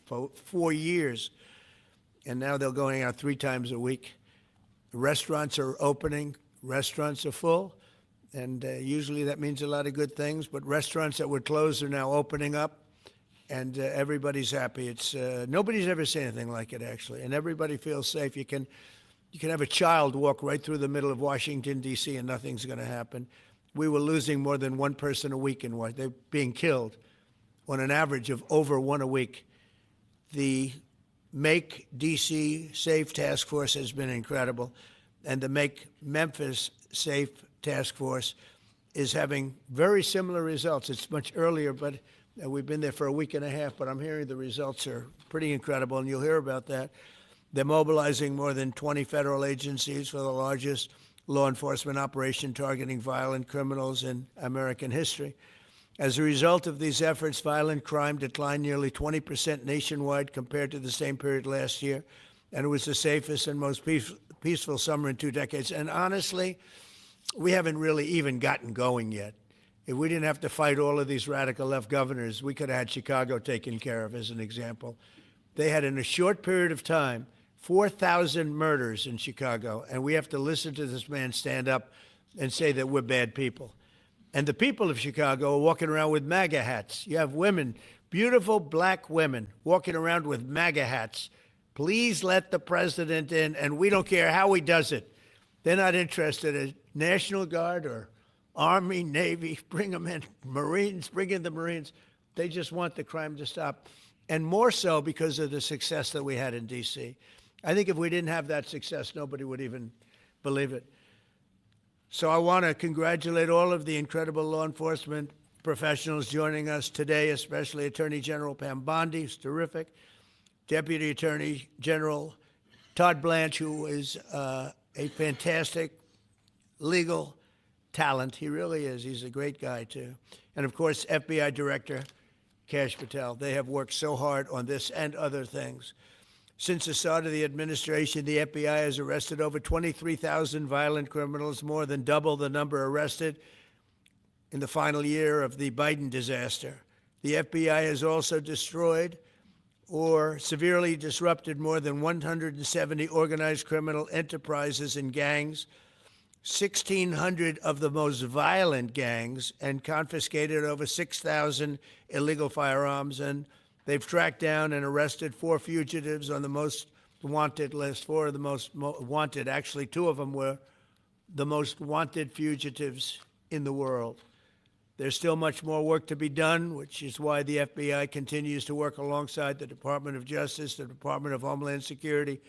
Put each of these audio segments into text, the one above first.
for 4 years. And now they're going out 3 times a week. Restaurants are opening. Restaurants are full. And usually that means a lot of good things. But restaurants that were closed are now opening up. And everybody's happy. It's nobody's ever seen anything like it, actually. And everybody feels safe. You can have a child walk right through the middle of Washington, D.C., and nothing's going to happen. We were losing more than one person a week in Washington. They're being killed on an average of over one a week. The Make D.C. Safe Task Force has been incredible. And the Make Memphis Safe Task Force is having very similar results. It's much earlier, but we've been there for a week and a half, but I'm hearing the results are pretty incredible, and you'll hear about that. They're mobilizing more than 20 federal agencies for the largest law enforcement operation targeting violent criminals in American history. As a result of these efforts, violent crime declined nearly 20% nationwide compared to the same period last year, and it was the safest and most peaceful summer in 2 decades. And honestly, we haven't really even gotten going yet. If we didn't have to fight all of these radical left governors, we could have had Chicago taken care of, as an example. They had, in a short period of time, 4,000 murders in Chicago, and we have to listen to this man stand up and say that we're bad people. And the people of Chicago are walking around with MAGA hats. You have women, beautiful black women, walking around with MAGA hats. Please let the president in, and we don't care how he does it. They're not interested in National Guard or Army, Navy, bring them in. Marines, bring in the Marines. They just want the crime to stop. And more so because of the success that we had in D.C. I think if we didn't have that success, nobody would even believe it. So I want to congratulate all of the incredible law enforcement professionals joining us today, especially Attorney General Pam Bondi, who's terrific, Deputy Attorney General Todd Blanche, who is a fantastic legal talent. He really is. He's a great guy, too. And, of course, FBI Director Kash Patel. They have worked so hard on this and other things. Since the start of the administration, the FBI has arrested over 23,000 violent criminals, more than double the number arrested in the final year of the Biden disaster. The FBI has also destroyed or severely disrupted more than 170 organized criminal enterprises and gangs, 1,600 of the most violent gangs, and confiscated over 6,000 illegal firearms. And they've tracked down and arrested 4 fugitives on the most wanted list. 4 of the most wanted. Actually, 2 of them were the most wanted fugitives in the world. There's still much more work to be done, which is why the FBI continues to work alongside the Department of Justice, the Department of Homeland Security,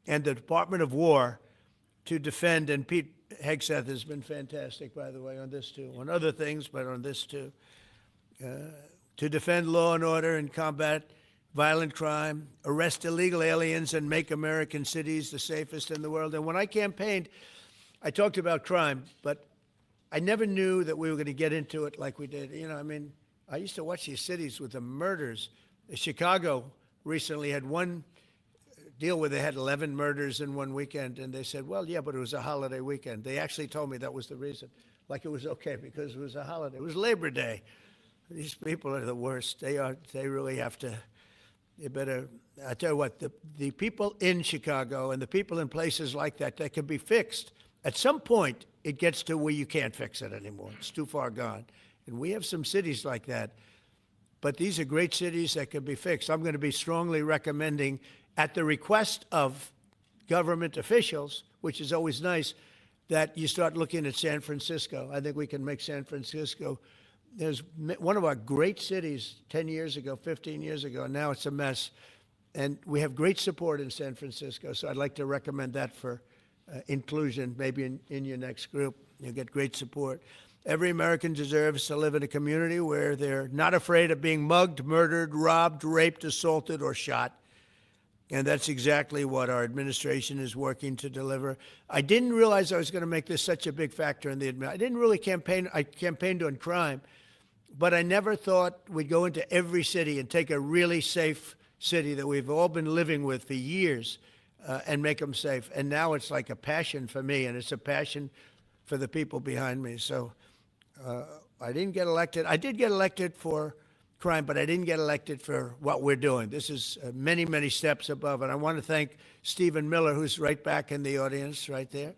and the Department of War to defend. And Pete Hegseth has been fantastic, by the way, on this too, on other things, but on this too, to defend law and order and combat violent crime, arrest illegal aliens, and make American cities the safest in the world. And when I campaigned, I talked about crime, but I never knew that we were going to get into it like we did. You know, I mean, I used to watch these cities with the murders. Chicago recently had one deal where they had 11 murders in one weekend, and they said, well, yeah, but it was a holiday weekend. They actually told me that was the reason, like it was okay because it was a holiday. It was Labor Day. These people are the worst. They really have to, they better, I tell you what, the people in Chicago and the people in places like that can be fixed. At some point, it gets to where you can't fix it anymore. It's too far gone. And we have some cities like that. But these are great cities that can be fixed. I'm going to be strongly recommending, at the request of government officials, which is always nice, that you start looking at San Francisco. I think we can make San Francisco. There's one of our great cities 10 years ago, 15 years ago, and now it's a mess. And we have great support in San Francisco, so I'd like to recommend that for inclusion, maybe in your next group. You'll get great support. Every American deserves to live in a community where they're not afraid of being mugged, murdered, robbed, raped, assaulted, or shot. And that's exactly what our administration is working to deliver. I didn't realize I was going to make this such a big factor in the administration. I didn't really campaign. I campaigned on crime, but I never thought we'd go into every city and take a really safe city that we've all been living with for years and make them safe. And now it's like a passion for me, and it's a passion for the people behind me. So I didn't get elected. I did get elected for crime, but I didn't get elected for what we're doing. This is many, many steps above. And I want to thank Stephen Miller, who's right back in the audience right there.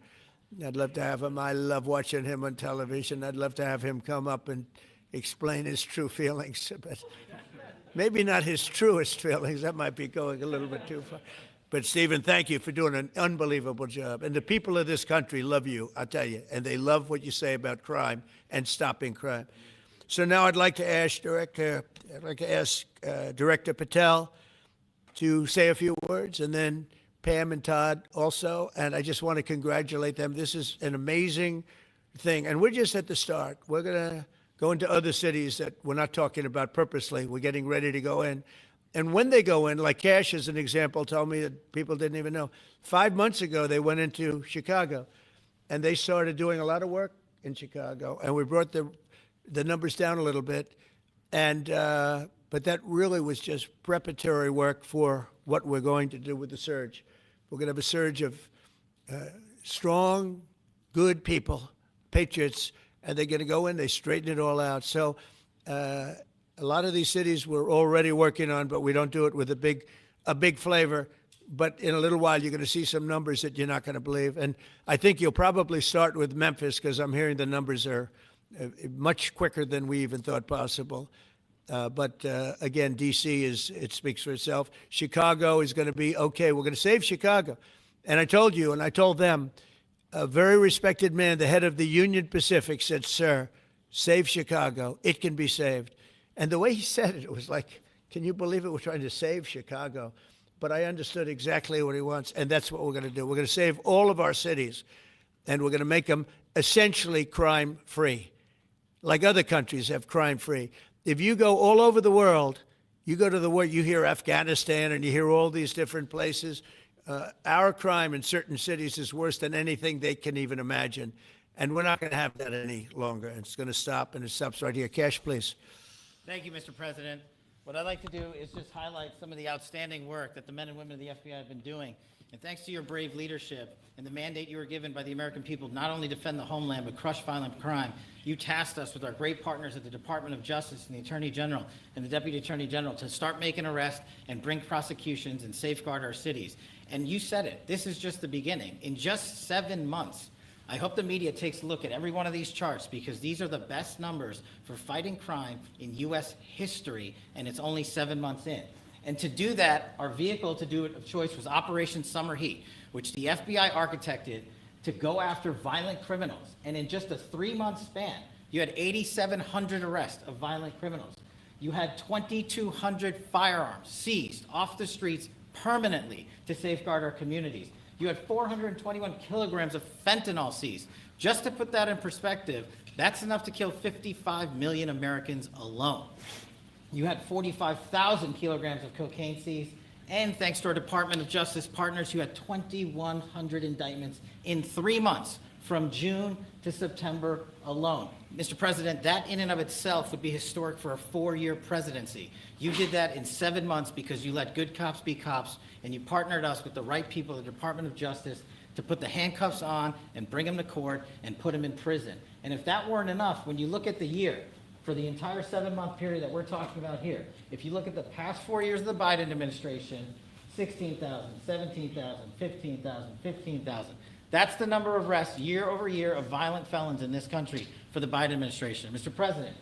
I'd love to have him. I love watching him on television. I'd love to have him come up and explain his true feelings, but maybe not his truest feelings. That might be going a little bit too far. But Stephen, thank you for doing an unbelievable job. And the people of this country love you, I'll tell you, and they love what you say about crime and stopping crime. So now I'd like to ask Director Patel to say a few words, and then Pam and Todd also. And I just want to congratulate them. This is an amazing thing, and we're just at the start. We're going to go into other cities that we're not talking about purposely. We're getting ready to go in. And when they go in, like Cash as an example told me that people didn't even know. 5 months ago, they went into Chicago, and they started doing a lot of work in Chicago. And we brought the numbers down a little bit. And but that really was just preparatory work for what we're going to do with the surge. We're going to have a surge of strong, good people, patriots, and they're going to go in, they straighten it all out. So a lot of these cities we're already working on, but we don't do it with a big flavor. But in a little while, you're going to see some numbers that you're not going to believe. And I think you'll probably start with Memphis, because I'm hearing the numbers are much quicker than we even thought possible. But again, D.C. it speaks for itself. Chicago is going to be okay. We're going to save Chicago. And I told you, and I told them, a very respected man, the head of the Union Pacific, said, "Sir, save Chicago. It can be saved." And the way he said it, it was like, can you believe it? We're trying to save Chicago. But I understood exactly what he wants, and that's what we're going to do. We're going to save all of our cities, and we're going to make them essentially crime-free, like other countries have crime-free. If you go all over the world, you go to the world, you hear Afghanistan, and you hear all these different places. Our crime in certain cities is worse than anything they can even imagine. And we're not going to have that any longer. It's going to stop, and it stops right here. Cash, please. Thank you, Mr. President. What I'd like to do is just highlight some of the outstanding work that the men and women of the FBI have been doing. And thanks to your brave leadership and the mandate you were given by the American people to not only defend the homeland but crush violent crime, you tasked us with our great partners at the Department of Justice and the Attorney General and the Deputy Attorney General to start making arrests and bring prosecutions and safeguard our cities. And you said it, this is just the beginning. In just 7 months, I hope the media takes a look at every one of these charts, because these are the best numbers for fighting crime in U.S. history, and it's only 7 months in. And to do that, our vehicle to do it of choice was Operation Summer Heat, which the FBI architected to go after violent criminals. And in just a 3-month span, you had 8,700 arrests of violent criminals. You had 2,200 firearms seized off the streets permanently to safeguard our communities. You had 421 kilograms of fentanyl seized. Just to put that in perspective, that's enough to kill 55 million Americans alone. You had 45,000 kilograms of cocaine seized, and thanks to our Department of Justice partners, you had 2,100 indictments in 3 months, from June to September alone. Mr. President, that in and of itself would be historic for a 4-year presidency. You did that in 7 months because you let good cops be cops, and you partnered us with the right people at the Department of Justice to put the handcuffs on and bring them to court and put them in prison. And if that weren't enough, when you look at the year, for the entire 7-month period that we're talking about here, if you look at the past 4 years of the Biden administration, 16,000, 17,000, 15,000, 15,000. That's the number of arrests year over year of violent felons in this country for the Biden administration. Mr. President,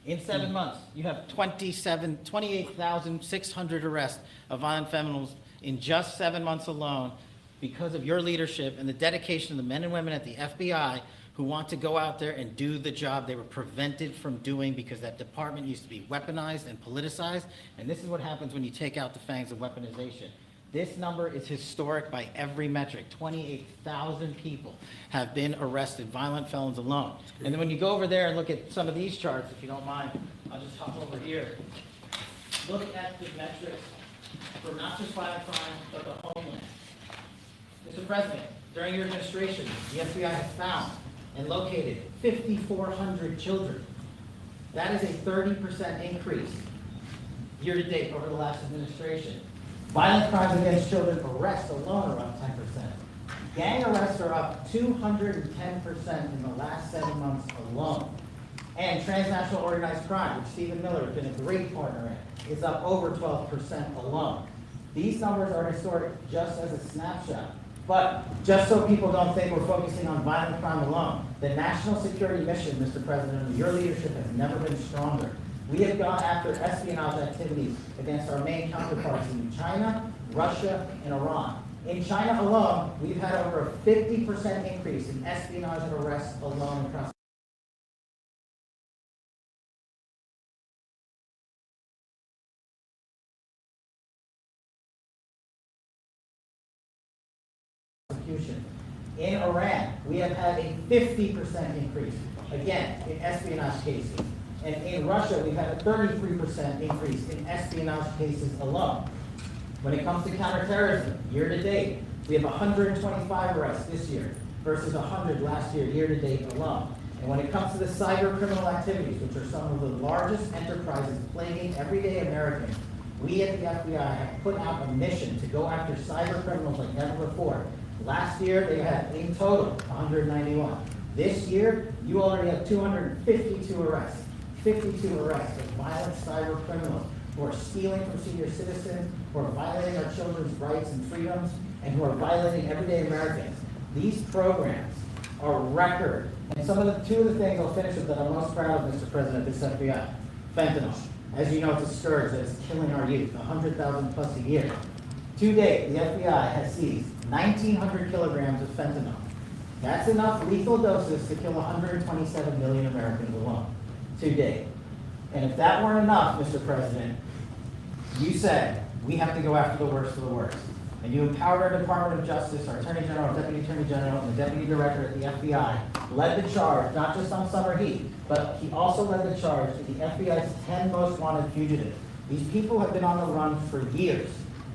in 7 months, you have 28,600 arrests of violent felons in just 7 months alone, because of your leadership and the dedication of the men and women at the FBI who want to go out there and do the job they were prevented from doing, because that department used to be weaponized and politicized. And this is what happens when you take out the fangs of weaponization. This number is historic by every metric. 28,000 people have been arrested, violent felons alone. And then when you go over there and look at some of these charts, if you don't mind, I'll just hop over here. Look at the metrics for not just violent crime, but the homeland. Mr. President, during your administration, the FBI has found and located 5,400 children. That is a 30% increase year to date over the last administration. Violent crimes against children arrests alone are up 10%. Gang arrests are up 210% in the last 7 months alone. And transnational organized crime, which Stephen Miller has been a great partner in, is up over 12% alone. These numbers are historic just as a snapshot. But just so people don't think we're focusing on violent crime alone, the national security mission, Mr. President, under your leadership has never been stronger. We have gone after espionage activities against our main counterparts in China, Russia, and Iran. In China alone, we've had over a 50% increase in espionage and arrests alone across prosecution. In Iran, we have had a 50% increase, again, in espionage cases. And in Russia, we've had a 33% increase in espionage cases alone. When it comes to counterterrorism, year to date, we have 125 arrests this year versus 100 last year, year to date alone. And when it comes to the cyber criminal activities, which are some of the largest enterprises plaguing everyday Americans, we at the FBI have put out a mission to go after cyber criminals like never before. Last year, they had, in total, 191. This year, you already have 252 arrests. 52 arrests of violent cyber criminals who are stealing from senior citizens, who are violating our children's rights and freedoms, and who are violating everyday Americans. These programs are record. And two of the things I'll finish with that I'm most proud of, Mr. President, this FBI. Fentanyl. As you know, it's a scourge that is killing our youth, 100,000 plus a year. To date, the FBI has seized 1,900 kilograms of fentanyl. That's enough lethal doses to kill 127 million Americans alone. To date. And if that weren't enough, Mr. President, you said we have to go after the worst of the worst. And you empowered our Department of Justice, our Attorney General, our Deputy Attorney General, and the Deputy Director at the FBI, led the charge, not just on summer heat, but he also led the charge to the FBI's 10 most wanted fugitives. These people have been on the run for years.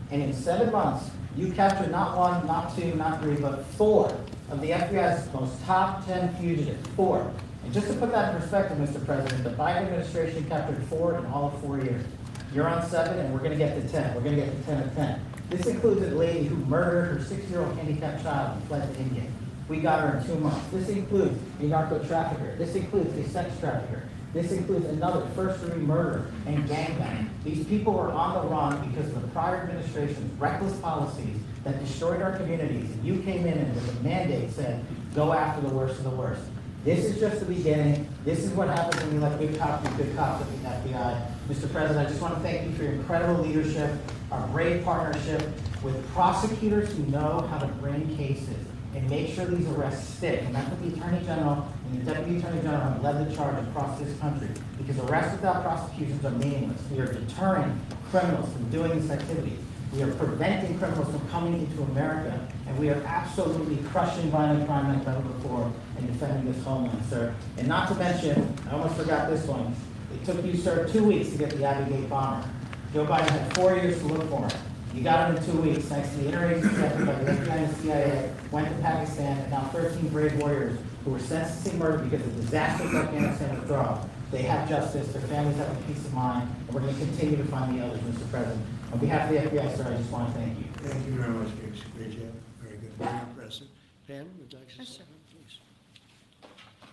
And in 7 months, you captured not one, not two, not three, but 4 of the FBI's most top 10 fugitives. 4. And just to put that in perspective, Mr. President, the Biden administration captured 4 in all of 4 years. You're on 7, and we're going to get to 10. We're going to get to 10 of 10. This includes a lady who murdered her 6-year-old handicapped child and fled to India. We got her in 2 months. This includes a narco trafficker. This includes a sex trafficker. This includes another first-degree murderer and gangbang. These people were on the run because of the prior administration's reckless policies that destroyed our communities. And you came in and with a mandate said, go after the worst of the worst. This is just the beginning. This is what happens when you let good cops be good cops at the FBI. Mr. President, I just want to thank you for your incredible leadership, our brave partnership with prosecutors who know how to bring cases and make sure these arrests stick. And that's what the Attorney General and the Deputy Attorney General have led the charge across this country. Because arrests without prosecutions are meaningless. We are deterring criminals from doing this activity. We are preventing criminals from coming into America, and we are absolutely crushing violent crime like never before and defending this homeland, sir. And not to mention, I almost forgot this one. It took you, sir, 2 weeks to get the Abbey Gate bomber. Joe Biden had 4 years to look for him. You got him in 2 weeks, thanks to the interagency effort by the FBI and the CIA, went to Pakistan, and now 13 brave warriors who were sentencing murder because of disastrous Afghanistan withdrawal. They have justice, their families have a peace of mind, and we're going to continue to find the others, Mr. President. On behalf of the FBI, sir, I just want to thank you. Thank you very much, Grace. Great job. Very good. Very impressive. Pam, would you like to say something, please?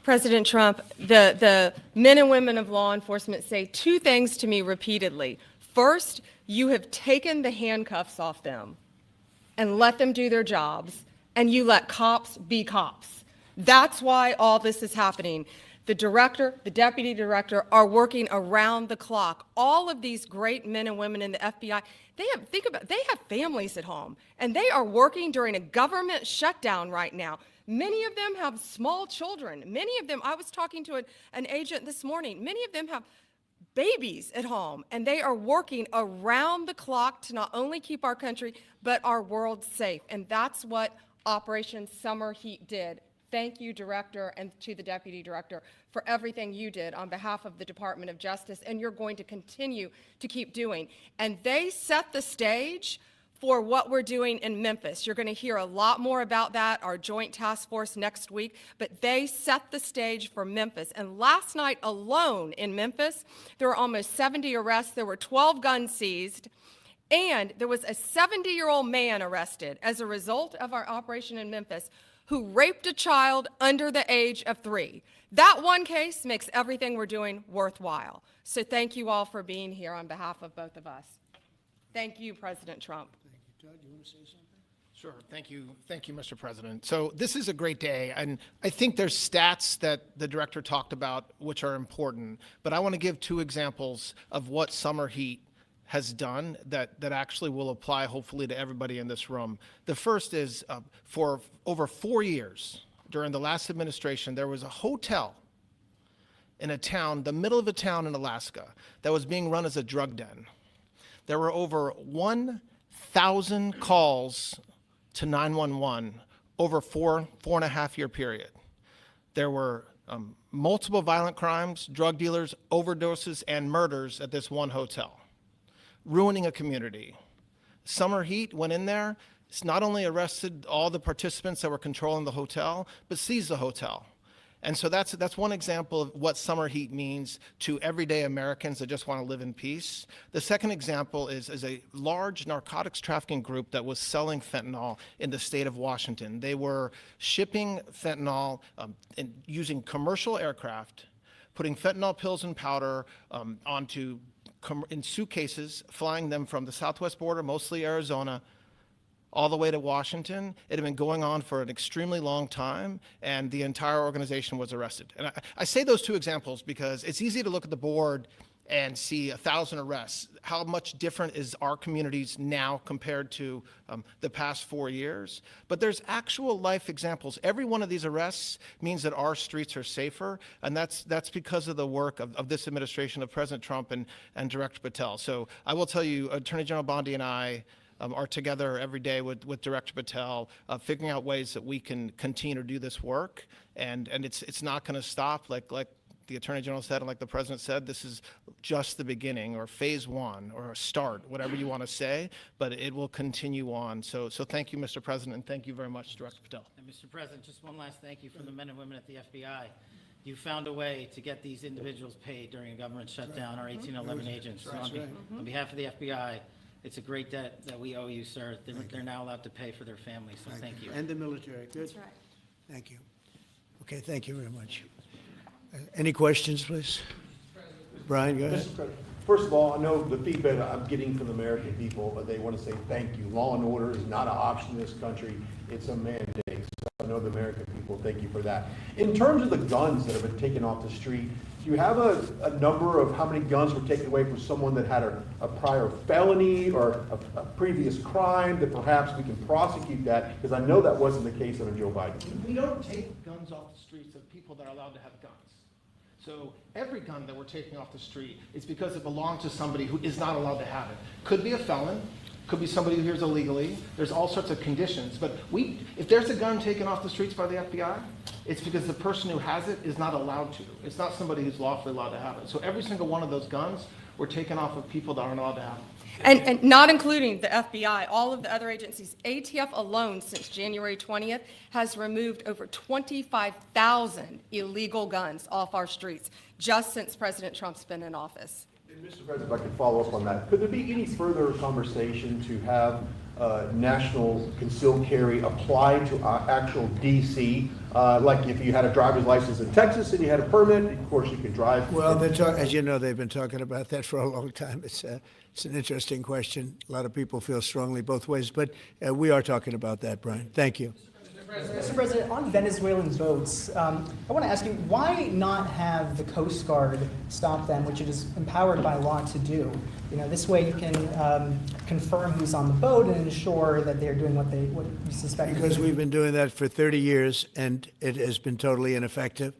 President Trump, the men and women of law enforcement say 2 things to me repeatedly. First, you have taken the handcuffs off them and let them do their jobs, and you let cops be cops. That's why all this is happening. The director, the deputy director are working around the clock. All of these great men and women in the FBI, they have families at home, and they are working during a government shutdown right now. Many of them have small children. Many of them, I was talking to an agent this morning, many of them have babies at home, and they are working around the clock to not only keep our country, but our world safe. And that's what Operation Summer Heat did. Thank you, Director, and to the Deputy Director for everything you did on behalf of the Department of Justice, and you're going to continue to keep doing. And they set the stage for what we're doing in Memphis. You're going to hear a lot more about that, our joint task force next week, but they set the stage for Memphis. And last night alone in Memphis, there were almost 70 arrests. There were 12 guns seized, and there was a 70-year-old man arrested as a result of our operation in Memphis who raped a child under the age of 3. That one case makes everything we're doing worthwhile. So thank you all for being here on behalf of both of us. Thank you, President Trump. Thank you. Todd, you want to say something? Sure. Thank you. Thank you, Mr. President. So this is a great day, and I think there's stats that the director talked about which are important, but I want to give 2 examples of what summer heat has done that actually will apply hopefully to everybody in this room. The first is for over 4 years during the last administration, there was a hotel in a town, the middle of a town in Alaska, that was being run as a drug den. There were over 1,000 calls to 911 over 4.5 year period. There were multiple violent crimes, drug dealers, overdoses, and murders at this one hotel, ruining a community. Summer heat went in there. It's not only arrested all the participants that were controlling the hotel, but seized the hotel. And so that's one example of what summer heat means to everyday Americans that just want to live in peace. The second example is a large narcotics trafficking group that was selling fentanyl in the state of Washington. They were shipping fentanyl and using commercial aircraft, putting fentanyl pills and powder in suitcases, flying them from the southwest border, mostly Arizona, all the way to Washington. It had been going on for an extremely long time, and the entire organization was arrested. And I say those 2 examples because it's easy to look at the board and see 1,000 arrests. How much different is our communities now compared to the past 4 years? But there's actual life examples. Every one of these arrests means that our streets are safer, and that's because of the work of this administration, of President Trump and Director Patel. So I will tell you, Attorney General Bondi and I are together every day with Director Patel, figuring out ways that we can continue to do this work, and it's not going to stop. Like the Attorney General said, and like the President said, this is just the beginning, or phase 1, or a start, whatever you want to say, but it will continue on. So thank you, Mr. President, and thank you very much, Director Patel. And Mr. President, just one last thank you from the men and women at the FBI. You found a way to get these individuals paid during a government shutdown, our 1811 agents. So on behalf of the FBI, it's a great debt that we owe you, sir. They're now allowed to pay for their families, so thank you. And the military. Good. That's right. Thank you. Okay, thank you very much. Any questions, please? Brian, go ahead. Mr. President, first of all, I know the feedback I'm getting from the American people, but they want to say thank you. Law and order is not an option in this country. It's a mandate. So I know the American people, thank you for that. In terms of the guns that have been taken off the street, do you have a number of how many guns were taken away from someone that had a prior felony or a previous crime that perhaps we can prosecute that? Because I know that wasn't the case of Joe Biden. We don't take guns off the streets of people that are allowed to have guns. So every gun that we're taking off the street is because it belongs to somebody who is not allowed to have it. Could be a felon, could be somebody who hears illegally. There's all sorts of conditions. But if there's a gun taken off the streets by the FBI, it's because the person who has it is not allowed to. It's not somebody who's lawfully allowed to have it. So every single one of those guns were taken off of people that aren't allowed to have it. And not including the FBI, all of the other agencies. ATF alone, since January 20th, has removed over 25,000 illegal guns off our streets, just since President Trump's been in office. And Mr. President, if I could follow up on that, could there be any further conversation to have national concealed carry applied to actual DC? Like if you had a driver's license in Texas and you had a permit, of course you could drive. Well, as you know, they've been talking about that for a long time. It's an interesting question. A lot of people feel strongly both ways, but we are talking about that, Brian. Thank you. Mr. President, on Venezuelan boats, I want to ask you, why not have the Coast Guard stop them, which it is empowered by law to do? You know, this way you can confirm who's on the boat and ensure that they're doing what you suspect. Because we've been doing that for 30 years, and it has been totally ineffective.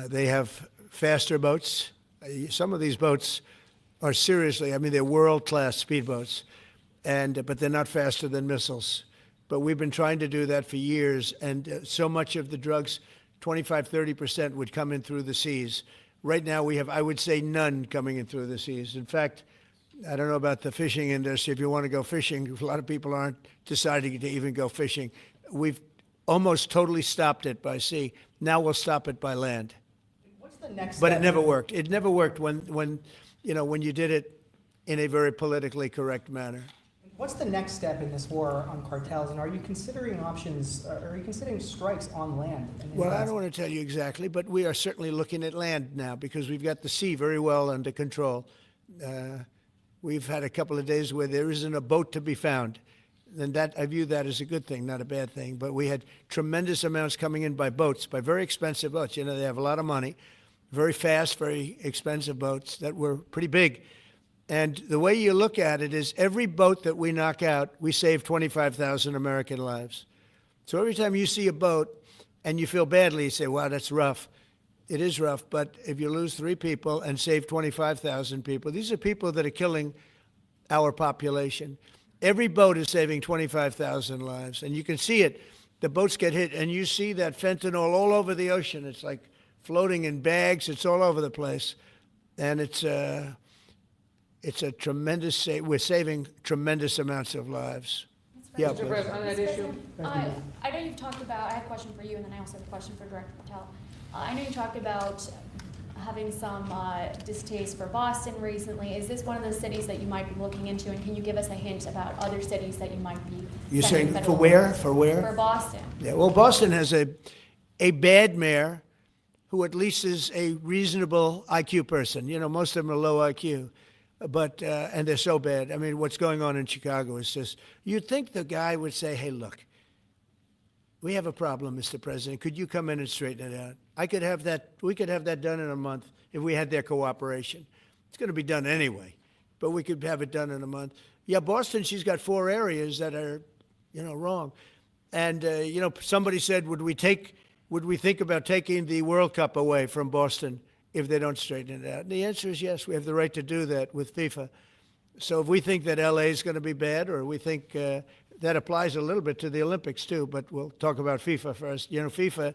They have faster boats. Some of these boats are seriously, I mean, they're world-class speedboats, but they're not faster than missiles. But we've been trying to do that for years, and so much of the drugs, 25, 30% would come in through the seas. Right now we have, I would say, none coming in through the seas. In fact, I don't know about the fishing industry. If you want to go fishing, a lot of people aren't deciding to even go fishing. We've almost totally stopped it by sea. Now we'll stop it by land. What's the next But step? it never worked. It never worked when you did it in a very politically correct manner. What's the next step in this war on cartels, and are you considering options, are you considering strikes on land? Well, I don't want to tell you exactly, but we are certainly looking at land now because we've got the sea very well under control. We've had a couple of days where there isn't a boat to be found. And that, I view that as a good thing, not a bad thing. But we had tremendous amounts coming in by boats, by very expensive boats. You know, they have a lot of money, very fast, very expensive boats that were pretty big. And the way you look at it is every boat that we knock out, we save 25,000 American lives. So every time you see a boat and you feel badly, you say, wow, that's rough. It is rough, but if you lose 3 people and save 25,000 people, these are people that are killing our population. Every boat is saving 25,000 lives, and you can see it. The boats get hit, and you see that fentanyl all over the ocean. It's like floating in bags. It's all over the place, and it's a tremendous. We're saving tremendous amounts of lives. Yeah, Mr. please. President, on that issue, I know you've talked about, I have a question for you, and then I also have a question for Director Patel. I know you talked about having some distaste for Boston recently. Is this one of those cities that you might be looking into, and can you give us a hint about other cities that you might be You're sending saying for federal where? funds? For where? For Boston. Yeah, well, Boston has a bad mayor who at least is a reasonable IQ person. You know, most of them are low IQ, but and they're so bad. I mean, what's going on in Chicago is just, you'd think the guy would say, hey, look, we have a problem, Mr. President. Could you come in and straighten it out? We could have that done in a month if we had their cooperation. It's going to be done anyway, but we could have it done in a month. Yeah, Boston, she's got 4 areas that are, you know, wrong. And, you know, somebody said, would we think about taking the World Cup away from Boston if they don't straighten it out? And the answer is yes. We have the right to do that with FIFA. So if we think that LA is going to be bad, or we think that applies a little bit to the Olympics too, but we'll talk about FIFA first. You know, FIFA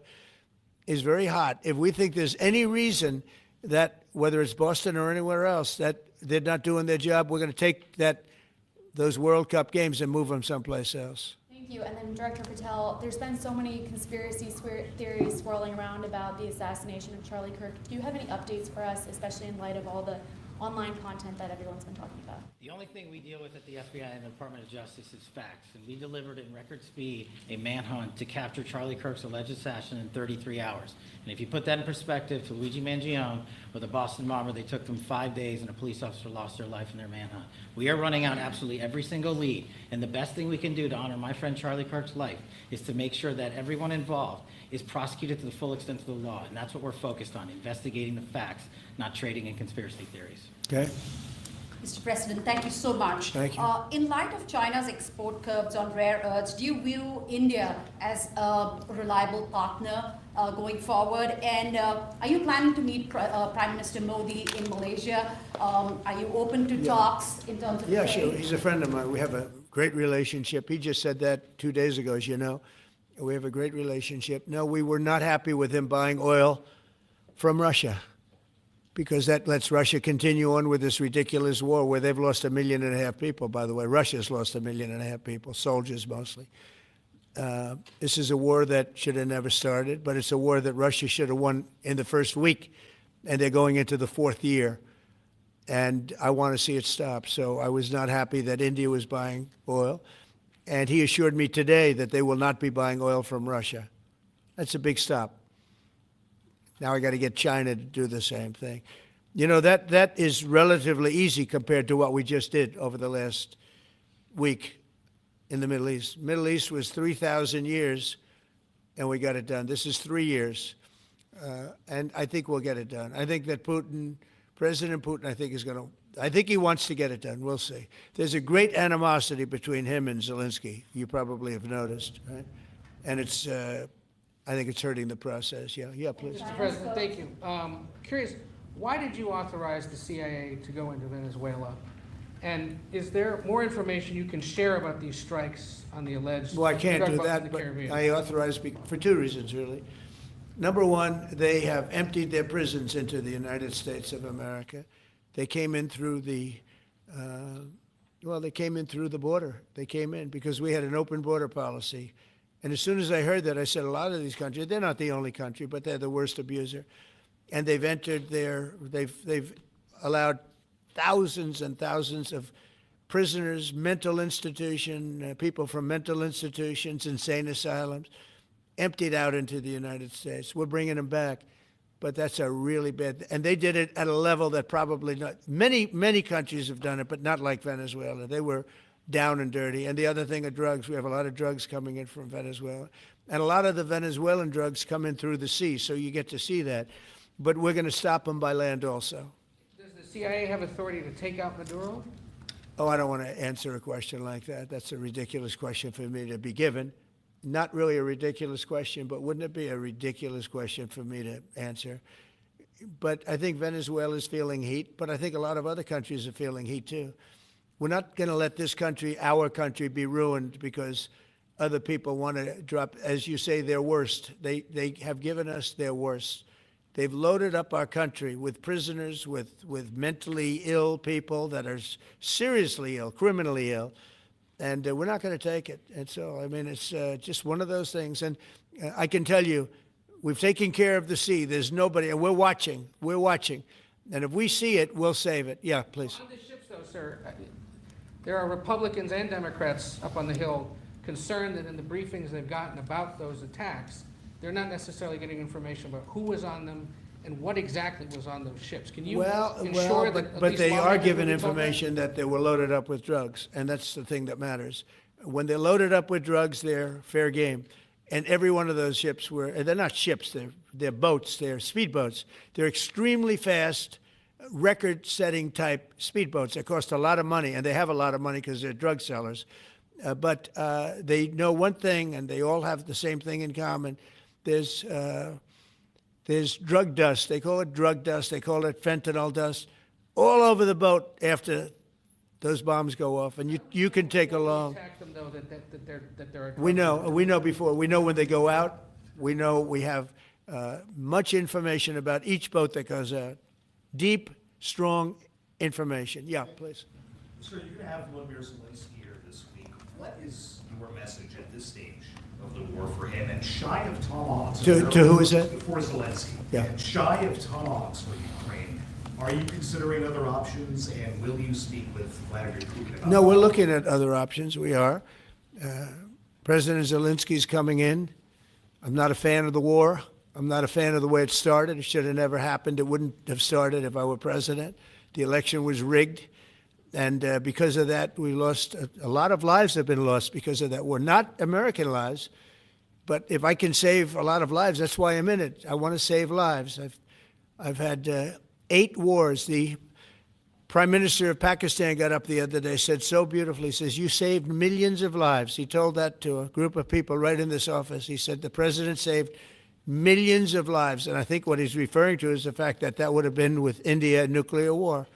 is very hot. If we think there's any reason that, whether it's Boston or anywhere else, that they're not doing their job, we're going to take those World Cup games and move them someplace else. Thank you. And then Director Patel, there's been so many conspiracy theories swirling around about the assassination of Charlie Kirk. Do you have any updates for us, especially in light of all the online content that everyone's been talking about? The only thing we deal with at the FBI and the Department of Justice is facts, and we delivered in record speed a manhunt to capture Charlie Kirk's alleged assassin in 33 hours. And if you put that in perspective to Luigi Mangione or the Boston bomber, they took them 5 days and a police officer lost their life in their manhunt. We are running out absolutely every single lead, and the best thing we can do to honor my friend Charlie Kirk's life is to make sure that everyone involved is prosecuted to the full extent of the law, and that's what we're focused on, investigating the facts, not trading in conspiracy theories. Okay? Mr. President, thank you so much. Thank you. In light of China's export curbs on rare earths, do you view India as a reliable partner going forward? And are you planning to meet Prime Minister Modi in Malaysia? Are you open to talks in terms of Yeah, trade? sure. He's a friend of mine. We have a great relationship. He just said that 2 days ago, as you know. We have a great relationship. No, we were not happy with him buying oil from Russia, because that lets Russia continue on with this ridiculous war where they've lost 1.5 million people, by the way. Russia's lost 1.5 million people, soldiers mostly. This is a war that should have never started, but it's a war that Russia should have won in the first week, and they're going into the 4th year. And I want to see it stop. So I was not happy that India was buying oil. And he assured me today that they will not be buying oil from Russia. That's a big stop. Now I got to get China to do the same thing. You know, that is relatively easy compared to what we just did over the last week in the Middle East. Middle East was 3,000 years, and we got it done. This is 3 years, and I think we'll get it done. I think that President Putin, I think he wants to get it done. We'll see. There's a great animosity between him and Zelensky. You probably have noticed, right? And it's, I think it's hurting the process. Yeah, please. Mr. President, thank you. Curious, why did you authorize the CIA to go into Venezuela? And is there more information you can share about these strikes on the alleged Well, I can't drug do busts in that, the but Caribbean? I authorized for 2 reasons, really. Number one, they have emptied their prisons into the United States of America. They came in through the border. They came in because we had an open border policy. And as soon as I heard that, I said, a lot of these countries, they're not the only country, but they're the worst abuser. And they've entered they've allowed thousands and thousands of prisoners, mental institution, people from mental institutions, insane asylums, emptied out into the United States. We're bringing them back, but that's a really bad, and they did it at a level that probably not, many countries have done it, but not like Venezuela. They were down and dirty. And the other thing are drugs. We have a lot of drugs coming in from Venezuela. And a lot of the Venezuelan drugs come in through the sea, so you get to see that. But we're going to stop them by land also. Does the CIA have authority to take out Maduro? Oh, I don't want to answer a question like that. That's a ridiculous question for me to be given. Not really a ridiculous question, but wouldn't it be a ridiculous question for me to answer? But I think Venezuela is feeling heat, but I think a lot of other countries are feeling heat too. We're not going to let this country, our country, be ruined because other people want to drop, as you say, their worst. They have given us their worst. They've loaded up our country with prisoners, with mentally ill people that are seriously ill, criminally ill, and we're not going to take it. And so, I mean, it's just one of those things. And I can tell you, we've taken care of the sea. There's nobody, and we're watching. We're watching. And if we see it, we'll save it. Yeah, please. On the ships, though, sir, there are Republicans and Democrats up on the Hill concerned that in the briefings they've gotten about those attacks, they're not necessarily getting information about who was on them and what exactly was on those ships. Can you ensure that at but least they are lawmakers given will be told that? information that they were loaded up with drugs, and that's the thing that matters. When they're loaded up with drugs, they're fair game. And every one of those ships they're not ships, they're boats, they're speedboats. They're extremely fast, record-setting type speedboats that cost a lot of money, and they have a lot of money because they're drug sellers. But they know one thing, and they all have the same thing in common. There's drug dust. They call it drug dust. They call it fentanyl dust all over the boat after those bombs go off. And you can take along. Attack them, though, that there are We know before. We know when they go out. We know we have much information about each boat that goes out. Deep, strong information. Yeah, please. Sir, you're going to have Vladimir Zelensky here this week. What is your message at this stage of the war for him? And shy of tomahawks. To who is that? For Zelensky. Yeah. And shy of tomahawks for Ukraine. Are you considering other options, and will you speak with Vladimir Putin about No, that? we're looking at other options. We are. President Zelensky's coming in. I'm not a fan of the war. I'm not a fan of the way it started. It should have never happened. It wouldn't have started if I were president. The election was rigged. And because of that, we lost a lot of lives have been lost because of that war. Not American lives, but if I can save a lot of lives, that's why I'm in it. I want to save lives. I've had 8 wars. The Prime Minister of Pakistan got up the other day, said so beautifully, says, you saved millions of lives. He told that to a group of people right in this office. He said the president saved millions of lives. And I think what he's referring to is the fact that that would have been with India nuclear war.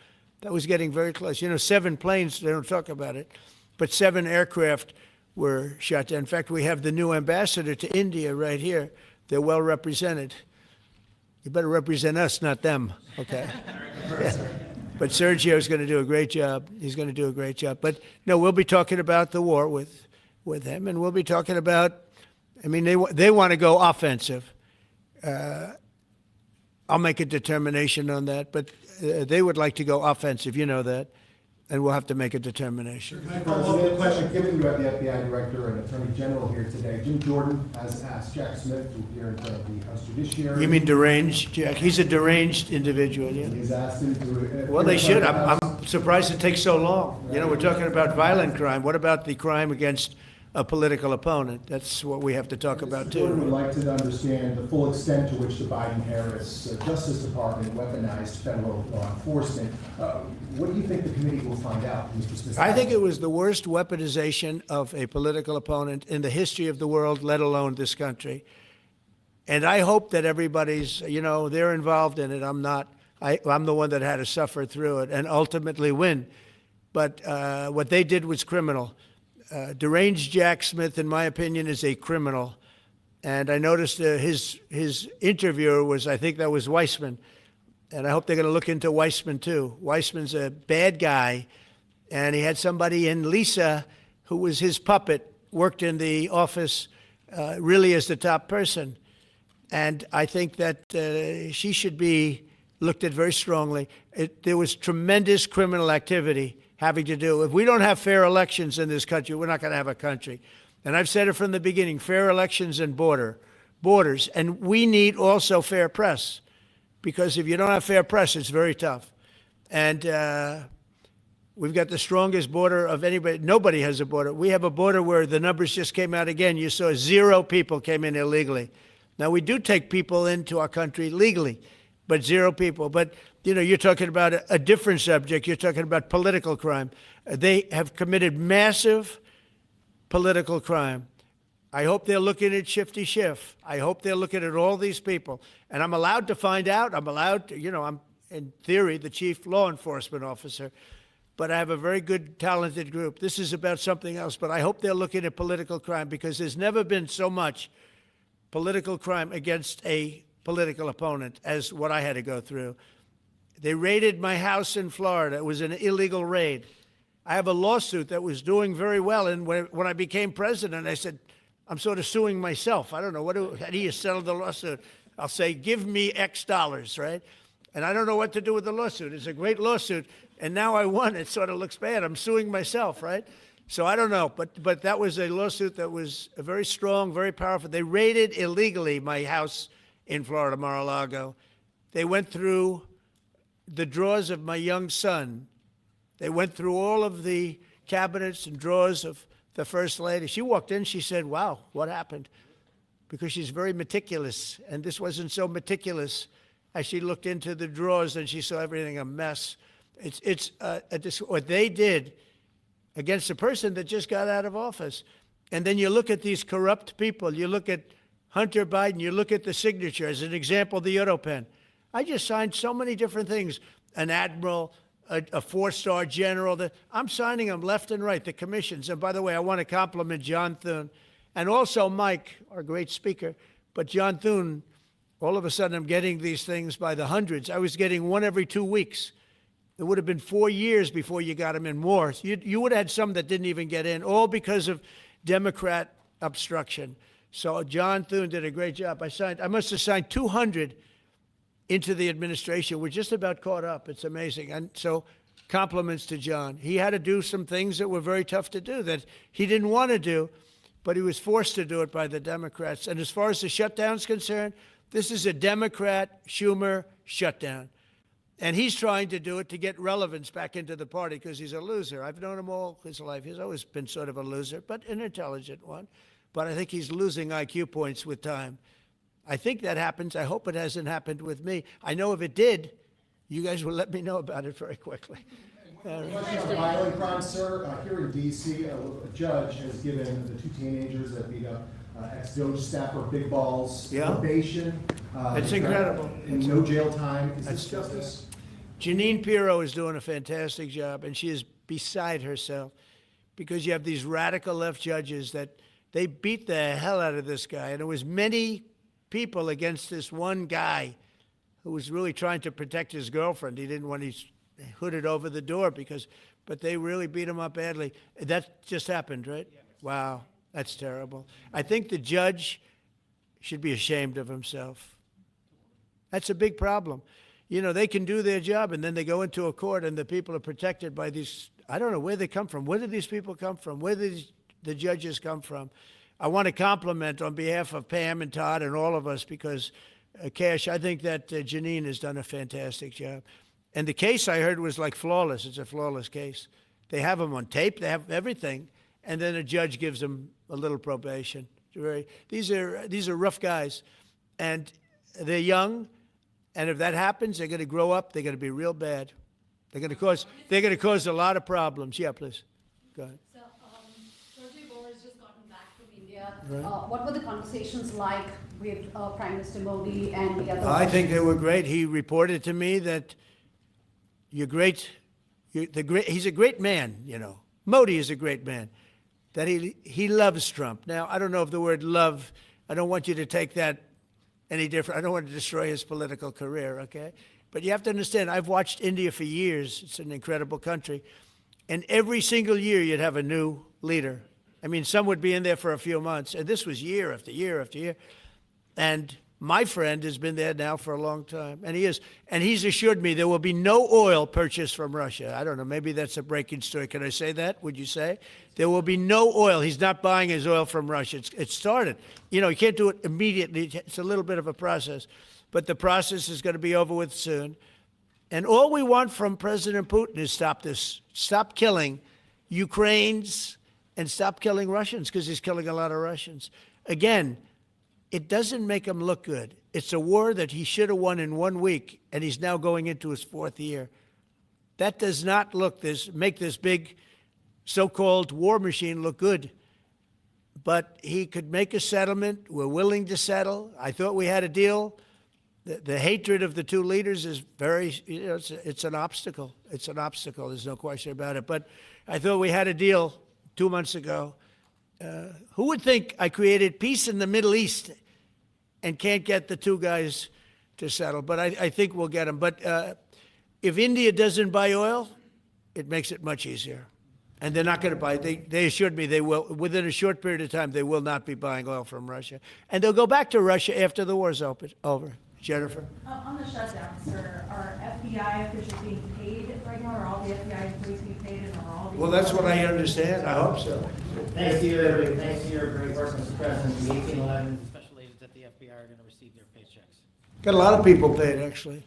That was getting very close. 7 planes, they don't talk about it, but 7 aircraft were shot down. In fact, we have the new ambassador to India right here. They're well represented. You better represent us, not them, okay? But Sergio's going to do a great job. He's going to do a great job. But no, we'll be talking about the war with him, and we'll be talking about, they want to go offensive. I'll make a determination on that, but they would like to go offensive, you know that, and we'll have to make a determination. Can I follow up the question? Given you have the FBI Director and Attorney General here today, Jim Jordan has asked Jack Smith to appear in front of the House Judiciary. You mean deranged, Jack? He's a deranged individual, yeah? He's asked him to. Well, they should. I'm surprised it takes so long. We're talking about violent crime. What about the crime against a political opponent? That's what we have to talk about, Jordan would too. like to understand the full extent to which the Biden-Harris Justice Department weaponized federal law enforcement. What do you think the committee will find out, Mr. Smith? I think it was the worst weaponization of a political opponent in the history of the world, let alone this country. And I hope that everybody's, they're involved in it. I'm not. I'm the one that had to suffer through it and ultimately win. But what they did was criminal. Deranged Jack Smith, in my opinion, is a criminal. And I noticed his interviewer was, I think that was Weissman. And I hope they're going to look into Weissman, too. Weissman's a bad guy. And he had somebody in, Lisa, who was his puppet, worked in the office really as the top person. And I think that she should be looked at very strongly. There was tremendous criminal activity having to do. If we don't have fair elections in this country, we're not going to have a country. And I've said it from the beginning, fair elections and borders. And we need also fair press, because if you don't have fair press, it's very tough. And we've got the strongest border of anybody. Nobody has a border. We have a border where the numbers just came out again. You saw 0 people came in illegally. Now, we do take people into our country legally, but 0 people. But, you know, you're talking about a different subject. You're talking about political crime. They have committed massive political crime. I hope they're looking at Shifty Schiff. I hope they're looking at all these people. And I'm allowed to find out. I'm allowed to, you know, I'm, in theory, the chief law enforcement officer. But I have a very good, talented group. This is about something else. But I hope they're looking at political crime, because there's never been so much political crime against a political opponent as what I had to go through. They raided my house in Florida. It was an illegal raid. I have a lawsuit that was doing very well. And when I became president, I said, I'm sort of suing myself. I don't know. How do you settle the lawsuit? I'll say, give me X dollars, right? And I don't know what to do with the lawsuit. It's a great lawsuit. And now I won. It sort of looks bad. I'm suing myself, right? So I don't know. But that was a lawsuit that was very strong, very powerful. They raided illegally my house in Florida, Mar-a-Lago. They went through the drawers of my young son. They went through all of the cabinets and drawers of the First Lady. She walked in, she said, wow, what happened? Because she's very meticulous, and this wasn't so meticulous. As she looked into the drawers and she saw everything a mess. What they did against a person that just got out of office. And then you look at these corrupt people. You look at Hunter Biden. You look at the signature. As an example, the Auto Pen. I just signed so many different things. An admiral, a 4-star general. I'm signing them left and right, the commissions. And by the way, I want to compliment John Thune and also Mike, our great speaker. But John Thune, all of a sudden, I'm getting these things by the hundreds. I was getting one every 2 weeks. It would have been 4 years before you got them in more. You would have had some that didn't even get in, all because of Democrat obstruction. So John Thune did a great job. I must have signed 200 into the administration. We're just about caught up. It's amazing. And so compliments to John. He had to do some things that were very tough to do that he didn't want to do, but he was forced to do it by the Democrats. And as far as the shutdown's concerned, this is a Democrat Schumer shutdown. And he's trying to do it to get relevance back into the party because he's a loser. I've known him all his life. He's always been sort of a loser, but an intelligent one. But I think he's losing IQ points with time. I think that happens. I hope it hasn't happened with me. I know if it did, you guys will let me know about it very quickly. Question on violent crime, sir. Here in D.C., a judge has given the 2 teenagers that beat up ex-Doge staffer Big Balls probation. It's incredible. And no jail time. Is this justice? Jeanine Pirro is doing a fantastic job, and she is beside herself because you have these radical left judges that they beat the hell out of this guy. And there was many people against this one guy who was really trying to protect his girlfriend. He didn't want to hood it over the door but they really beat him up badly. That just happened, right? Yeah. Wow, that's terrible. I think the judge should be ashamed of himself. That's a big problem. You know, they can do their job, and then they go into a court, and the people are protected by these, I don't know where they come from. Where did these people come from? Where did the judges come from? I want to compliment on behalf of Pam and Todd and all of us because, Cash, I think that Jeanine has done a fantastic job. And the case I heard was like flawless. It's a flawless case. They have them on tape. They have everything. And then a judge gives them a little probation. These are rough guys. And they're young. And if that happens, they're going to grow up. They're going to be real bad. They're going to cause a lot of problems. Yeah, please. Go ahead. So, Sergey Boris just gotten back from India. Right. What were the conversations like with Prime Minister Modi and the other? I think they were great. He reported to me that he's a great man, you know. Modi is a great man. That he loves Trump. Now, I don't know if the word love, I don't want you to take that any different. I don't want to destroy his political career, okay? But you have to understand, I've watched India for years. It's an incredible country. And every single year you'd have a new leader. I mean, some would be in there for a few months. And this was year after year after year. And My friend has been there now for a long time, and he's assured me there will be no oil purchased from Russia. I don't know, maybe that's a breaking story. Can I say that? Would you say? There will be no oil. He's not buying his oil from Russia. It started. You know, you can't do it immediately. It's a little bit of a process, but the process is going to be over with soon. And all we want from President Putin is stop this. Stop killing Ukrainians and stop killing Russians, because he's killing a lot of Russians. Again, it doesn't make him look good. It's a war that he should have won in 1 week, and he's now going into his 4th year. That does not make this big so-called war machine look good. But he could make a settlement. We're willing to settle. I thought we had a deal. The hatred of the two leaders is very, you know, it's an obstacle. It's an obstacle. There's no question about it. But I thought we had a deal 2 months ago. Who would think I created peace in the Middle East and can't get the two guys to settle? But I think we'll get them. But if India doesn't buy oil, it makes it much easier. And they're not going to buy. They assured me they will. Within a short period of time, they will not be buying oil from Russia. And they'll go back to Russia after the war's over. Jennifer? On the shutdown, sir, are FBI officials being paid right now? Are all the FBI employees being paid, and are all the... Well, that's what I understand. I hope so. Thanks to you, everybody. Thanks to your great work, Mr. President. The 1811 special agents at the FBI are going to receive their paychecks. Got a lot of people paid, actually.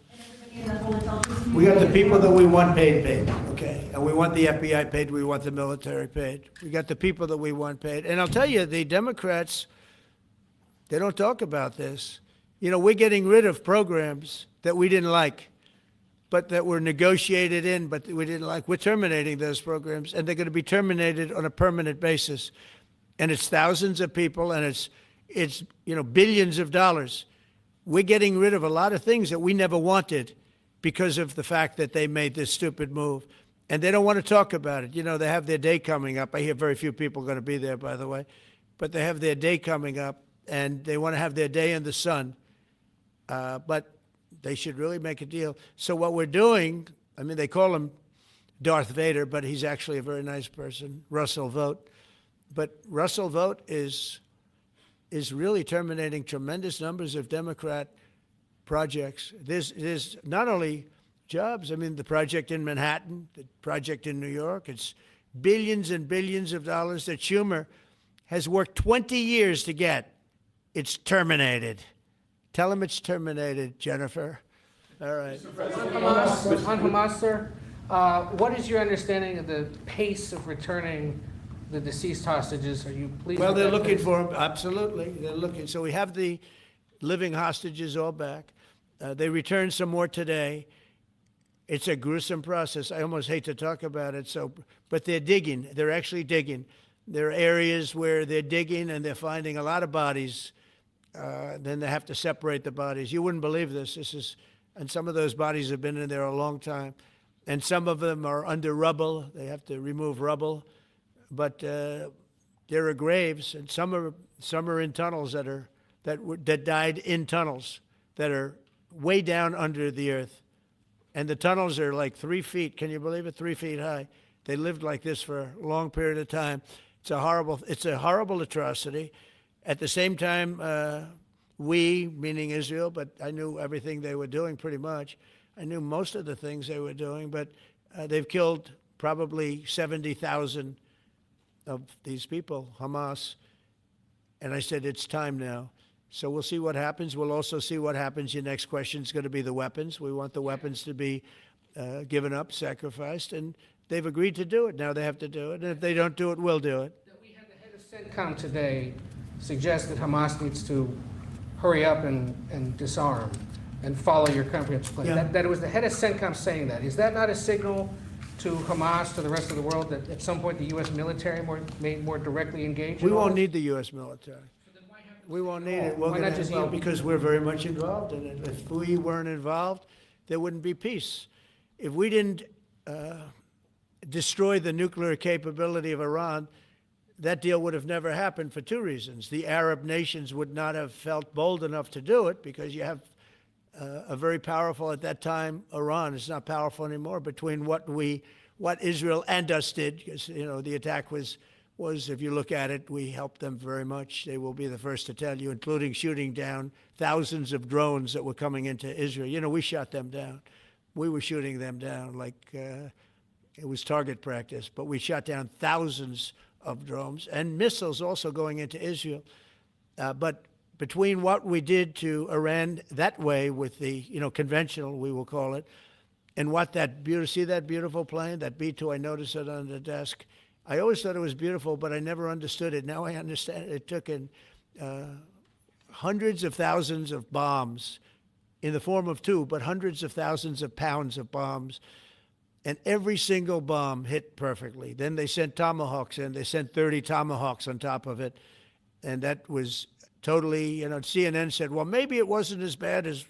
And the whole intelligence We got the people that we want paid, okay? And we want the FBI paid, we want the military paid. We got the people that we want paid. And I'll tell you, the Democrats, they don't talk about this. You know, we're getting rid of programs that we didn't like, but that were negotiated in, but we didn't like. We're terminating those programs, and they're going to be terminated on a permanent basis. And it's thousands of people, and it's you know, billions of dollars. We're getting rid of a lot of things that we never wanted because of the fact that they made this stupid move. And they don't want to talk about it. You know, they have their day coming up. I hear very few people are going to be there, by the way. But they have their day coming up, and they want to have their day in the sun. But they should really make a deal. So what we're doing, I mean, they call him Darth Vader, but he's actually a very nice person, Russell Vogt. But Russell Vogt is really terminating tremendous numbers of Democrat projects. There's not only jobs, I mean, the project in Manhattan, the project in New York, it's billions and billions of dollars that Schumer has worked 20 years to get. It's terminated. Tell him it's terminated, Jennifer. All right. On Hamas, sir, what is your understanding of the pace of returning the deceased hostages? Are you pleased? Well, with they're that looking pace? for them, absolutely. They're looking. So we have the living hostages all back. They returned some more today. It's a gruesome process. I almost hate to talk about it. But they're digging. They're actually digging. There are areas where they're digging and they're finding a lot of bodies. Then they have to separate the bodies. You wouldn't believe this. And some of those bodies have been in there a long time. And some of them are under rubble. They have to remove rubble. But there are graves, and some are in tunnels that died in tunnels that are way down under the earth. And the tunnels are like 3 feet. Can you believe it? 3 feet high. They lived like this for a long period of time. It's a horrible atrocity. At the same time, we, meaning Israel, but I knew everything they were doing pretty much. I knew most of the things they were doing, but they've killed probably 70,000 of these people, Hamas. And I said, it's time now. So we'll see what happens. We'll also see what happens. Your next question is going to be the weapons. We want the weapons to be given up, sacrificed, and they've agreed to do it. Now they have to do it. And if they don't do it, we'll do it. We had the head of CENTCOM today suggest that Hamas needs to hurry up and disarm and follow your comprehensive plan. Yeah. That it was the head of CENTCOM saying that. Is that not a signal to Hamas, to the rest of the world, that at some point the U.S. military may more directly engage? We won't need the U.S. military. We won't need it. Why not just you? Because we're very much involved in it. If we weren't involved, there wouldn't be peace. If we didn't destroy the nuclear capability of Iran, that deal would have never happened for two reasons. The Arab nations would not have felt bold enough to do it because you have a very powerful, at that time, Iran. It's not powerful anymore between what Israel and us did, because, you know, the attack was was, if you look at it, we helped them very much. They will be the first to tell you, including shooting down thousands of drones that were coming into Israel. You know, we shot them down. We were shooting them down like it was target practice, but we shot down thousands of drones and missiles also going into Israel. But between what we did to Iran that way with the, conventional, we will call it, and what see that beautiful plane, that B-2, I noticed it on the desk. I always thought it was beautiful, but I never understood it. Now I understand it. It took in hundreds of thousands of bombs in the form of two, but hundreds of thousands of pounds of bombs. And every single bomb hit perfectly. Then they sent Tomahawks in. They sent 30 Tomahawks on top of it. And that was totally, CNN said, well, maybe it wasn't as bad as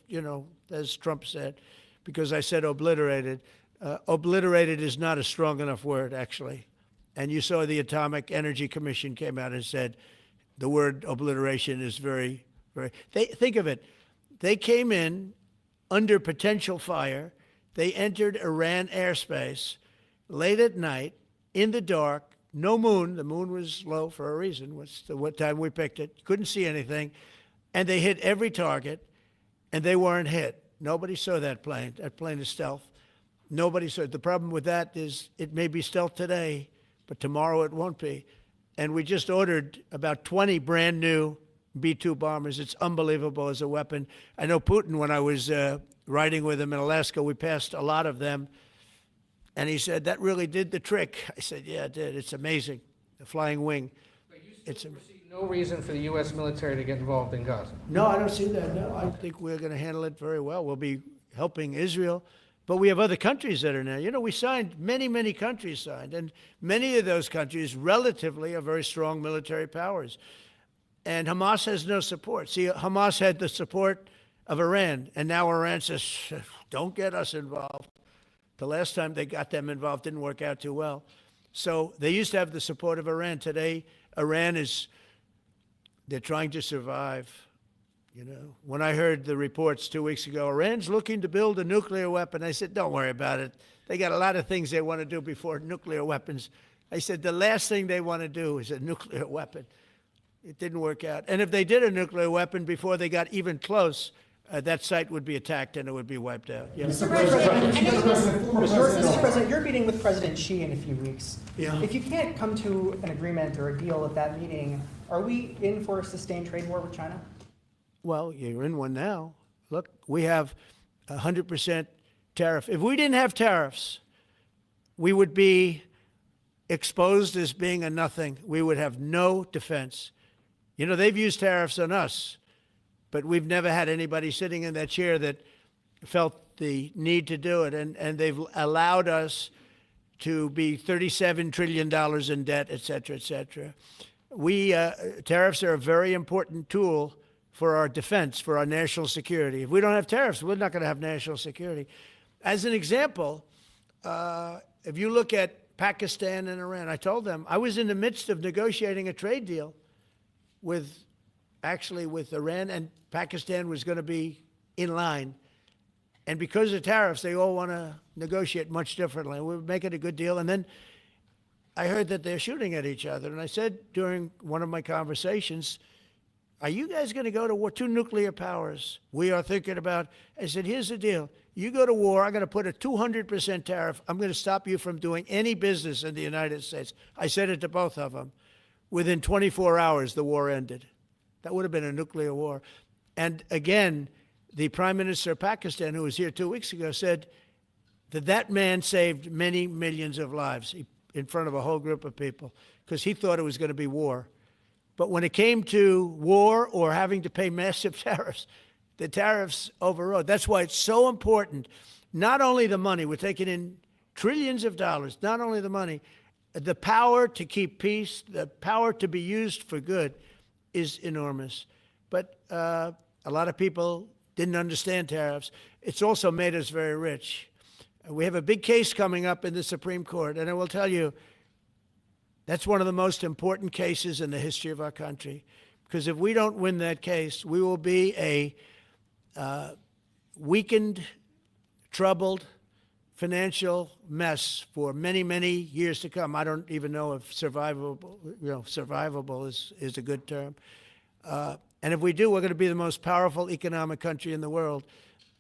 Trump said, because I said obliterated. Obliterated is not a strong enough word, actually. And you saw the Atomic Energy Commission came out and said the word obliteration is very, very, think of it. They came in under potential fire. They entered Iran airspace late at night, in the dark, no moon. The moon was low for a reason. What time we picked it. Couldn't see anything. And they hit every target, and they weren't hit. Nobody saw that plane. That plane is stealth. Nobody saw it. The problem with that is it may be stealth today, but tomorrow it won't be. And we just ordered about 20 brand new B-2 bombers. It's unbelievable as a weapon. I know Putin, when I was riding with him in Alaska, we passed a lot of them. And he said, that really did the trick. I said, yeah, it did. It's amazing. The flying wing. But you still foresee no reason for the U.S. military to get involved in Gaza? No, I don't see that. No, I think we're going to handle it very well. We'll be helping Israel. But we have other countries that are now. We signed, many countries signed. And many of those countries relatively are very strong military powers. And Hamas has no support. See, Hamas had the support of Iran. And now Iran says, don't get us involved. The last time they got them involved didn't work out too well. So they used to have the support of Iran. Today, Iran they're trying to survive. When I heard the reports 2 weeks ago, Iran's looking to build a nuclear weapon, I said, don't worry about it. They got a lot of things they want to do before nuclear weapons. I said, the last thing they want to do is a nuclear weapon. It didn't work out. And if they did a nuclear weapon before they got even close, that site would be attacked and it would be wiped out. Yeah. Mr. President, Mr. President, you're meeting with President Xi in a few weeks. Yeah. If you can't come to an agreement or a deal at that meeting, are we in for a sustained trade war with China? Well, you're in one now. Look, we have 100% tariff. If we didn't have tariffs, we would be exposed as being a nothing. We would have no defense. They've used tariffs on us, but we've never had anybody sitting in that chair that felt the need to do it. And they've allowed us to be $37 trillion in debt, et cetera, et cetera. Tariffs are a very important tool for our defense, for our national security. If we don't have tariffs, we're not going to have national security. As an example, if you look at Pakistan and Iran, I told them I was in the midst of negotiating a trade deal with Iran, and Pakistan was going to be in line. And because of tariffs, they all want to negotiate much differently. We're making a good deal. And then I heard that they're shooting at each other. And I said during one of my conversations, are you guys going to go to war? Two nuclear powers. We are thinking about, I said, here's the deal. You go to war, I'm going to put a 200% tariff. I'm going to stop you from doing any business in the United States. I said it to both of them. Within 24 hours, the war ended. That would have been a nuclear war. And again, the Prime Minister of Pakistan, who was here 2 weeks ago, said that man saved many millions of lives in front of a whole group of people because he thought it was going to be war. But when it came to war or having to pay massive tariffs, the tariffs overrode. That's why it's so important. Not only the money, we're taking in trillions of dollars, not only the money, the power to keep peace, the power to be used for good is enormous. But a lot of people didn't understand tariffs. It's also made us very rich. We have a big case coming up in the Supreme Court, and I will tell you, that's one of the most important cases in the history of our country. Because if we don't win that case, we will be a weakened, troubled, financial mess for many, many years to come. I don't even know if survivable is a good term. And if we do, we're going to be the most powerful economic country in the world.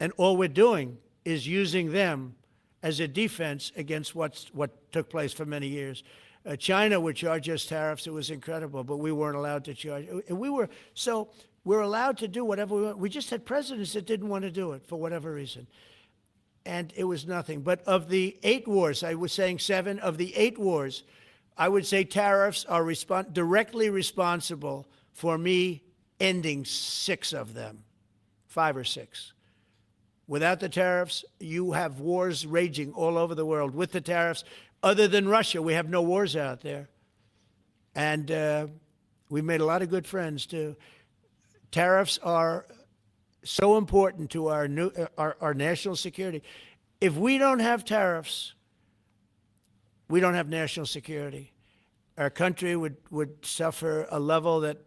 And all we're doing is using them as a defense against what took place for many years. China would charge us tariffs. It was incredible, but we weren't allowed to charge. And we're allowed to do whatever we want. We just had presidents that didn't want to do it for whatever reason. And it was nothing. But of the 8 wars, I was saying 7, of the 8 wars, I would say tariffs are directly responsible for me ending 6 of them, 5 or 6. Without the tariffs, you have wars raging all over the world. With the tariffs, other than Russia, we have no wars out there. And we made a lot of good friends, too. Tariffs are so important to our national security. If we don't have tariffs, we don't have national security. Our country would suffer a level that,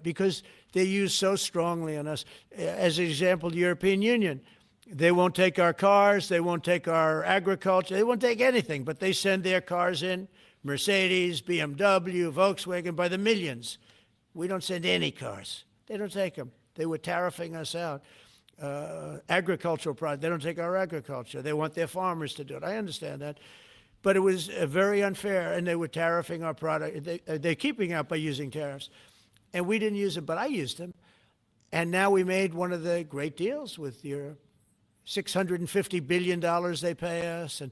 because they use so strongly on us. As an example, the European Union, they won't take our cars, they won't take our agriculture, they won't take anything, but they send their cars in, Mercedes, BMW, Volkswagen, by the millions. We don't send any cars. They don't take them. They were tariffing us out. Agricultural products, they don't take our agriculture. They want their farmers to do it. I understand that. But it was very unfair, and they were tariffing our product. They're keeping out by using tariffs. And we didn't use them, but I used them. And now we made one of the great deals with Europe. $650 billion they pay us, and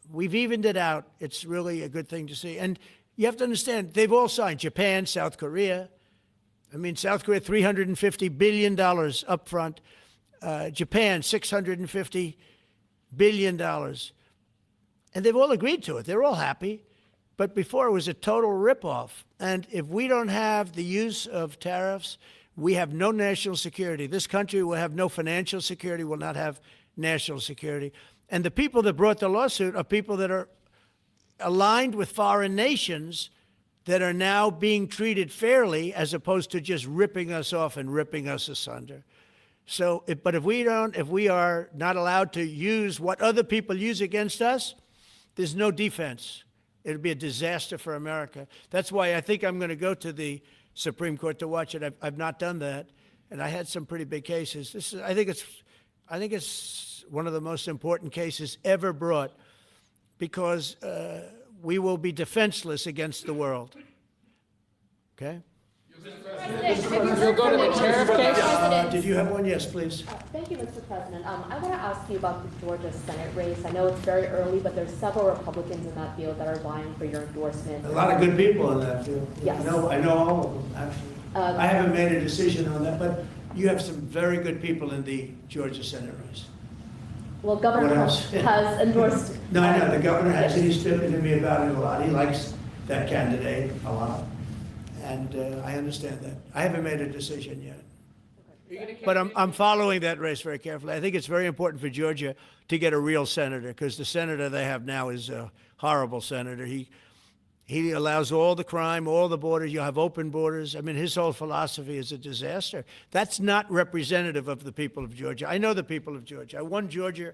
we've evened it out. It's really a good thing to see. And you have to understand, they've all signed. Japan, South Korea. I mean, South Korea, $350 billion up front. Japan, $650 billion. And they've all agreed to it. They're all happy. But before, it was a total ripoff. And if we don't have the use of tariffs, we have no national security. This country will have no financial security, will not have national security. And the people that brought the lawsuit are people that are aligned with foreign nations that are now being treated fairly, as opposed to just ripping us off and ripping us asunder. So, but if we are not allowed to use what other people use against us, there's no defense. It'll be a disaster for America. That's why I think I'm going to go to the Supreme Court to watch it. I've not done that, and I had some pretty big cases. I think it's one of the most important cases ever brought, because we will be defenseless against the world. Okay? You'll go to the tariff case? Did you have one? Yes, please. Thank you, Mr. President. I want to ask you about the Georgia Senate race. I know it's very early, but there's several Republicans in that field that are vying for your endorsement. A lot of good people in that field. Yes. I know all of them, actually. I haven't made a decision on that, but you have some very good people in the Georgia Senate race. Well, Governor What Trump else? has endorsed. No, I know, the governor has, he's spoken to me about it a lot. He likes that candidate a lot, and I understand that. I haven't made a decision yet. But I'm following that race very carefully. I think it's very important for Georgia to get a real senator, because the senator they have now is a horrible senator. He allows all the crime, all the borders. You have open borders. I mean, his whole philosophy is a disaster. That's not representative of the people of Georgia. I know the people of Georgia. I won Georgia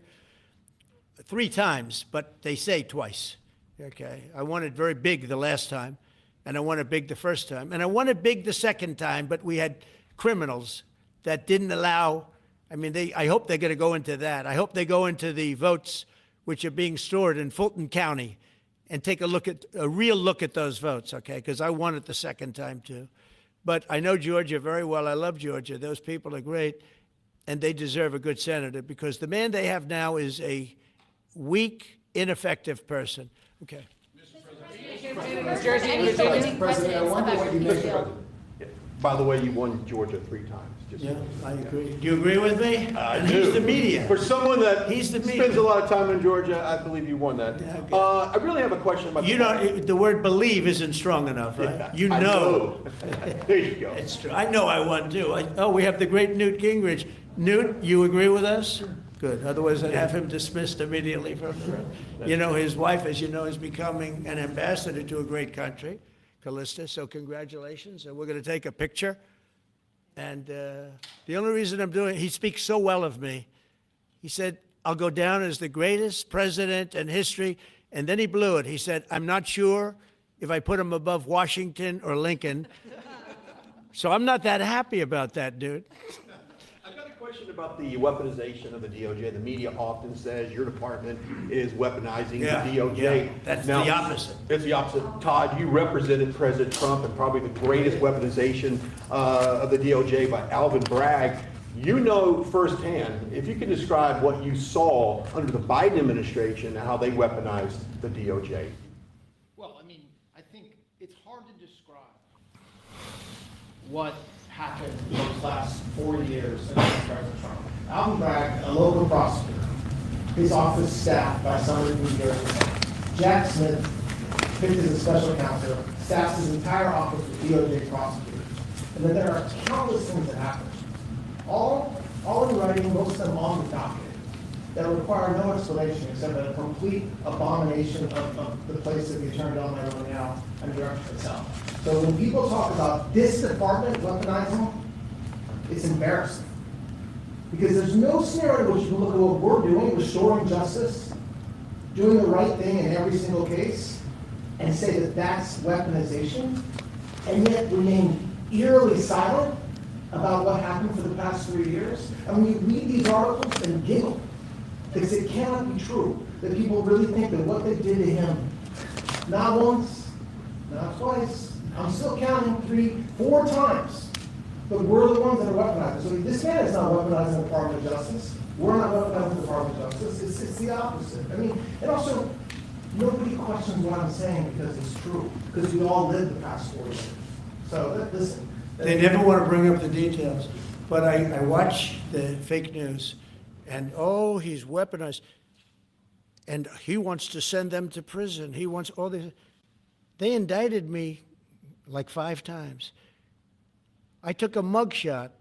3 times, but they say twice. Okay, I won it very big the last time, and I won it big the first time, and I won it big the second time. But we had criminals that didn't allow. I mean, I hope they're going to go into that. I hope they go into the votes which are being stored in Fulton County, and take a real look at those votes, okay? Because I won it the second time, too. But I know Georgia very well. I love Georgia. Those people are great, and they deserve a good senator, because the man they have now is a weak, ineffective person. Okay. New Jersey, Any Virginia? President, I wonder what you feel. By the way, you won Georgia 3 times. Yeah, I agree. Do you agree with me? I And do. he's the media. For someone that He's the media. spends a lot of time in Georgia, I believe you won that. Yeah, okay. I really have a question about. You know, the word believe isn't strong enough, right? Yeah, You I know. there you go. It's true. I know I won, too. We have the great Newt Gingrich. Newt, you agree with us? Good. Otherwise, I'd have him dismissed immediately from the room. You know, his wife, as you know, is becoming an ambassador to a great country, Callista, so congratulations. And we're going to take a picture. And the only reason I'm doing it, he speaks so well of me. He said, I'll go down as the greatest president in history. And then he blew it. He said, I'm not sure if I put him above Washington or Lincoln. So I'm not that happy about that, dude. I've got a question about the weaponization of the DOJ. The media often says your department is weaponizing the DOJ. Yeah, that's the opposite. It's the opposite. Todd, you represented President Trump and probably the greatest weaponization of the DOJ by Alvin Bragg. You know firsthand, if you can describe what you saw under the Biden administration and how they weaponized the DOJ. Well, I mean, I think it's hard to describe what happened those last 4 years under President Trump. Alvin Bragg, a local prosecutor, his office staffed by someone from New Jersey. Jack Smith, picked as a special counsel, staffs his entire office with DOJ prosecutors. And then there are countless things that happen. All in writing, most of them on the docket, that require no explanation except a complete abomination of the place that the Attorney General is now and direction itself. So when people talk about this department weaponizing, it's embarrassing. Because there's no scenario in which you can look at what we're doing, restoring justice, doing the right thing in every single case, and say that that's weaponization, and yet remain eerily silent about what happened for the past 3 years. And when you read these articles and giggle, because it cannot be true that people really think that what they did to him, not once, not twice, I'm still counting 3, 4 times, but we're the ones that are weaponizing. So this man is not weaponizing the Department of Justice. We're not weaponizing the Department of Justice. It's the opposite. I mean, and also, nobody questions what I'm saying because it's true, because we all lived the past 4 years. So listen. They never want to bring up the details. But I watch the fake news, and oh, he's weaponized. And he wants to send them to prison. He wants all this. They indicted me like 5 times. I took a mugshot.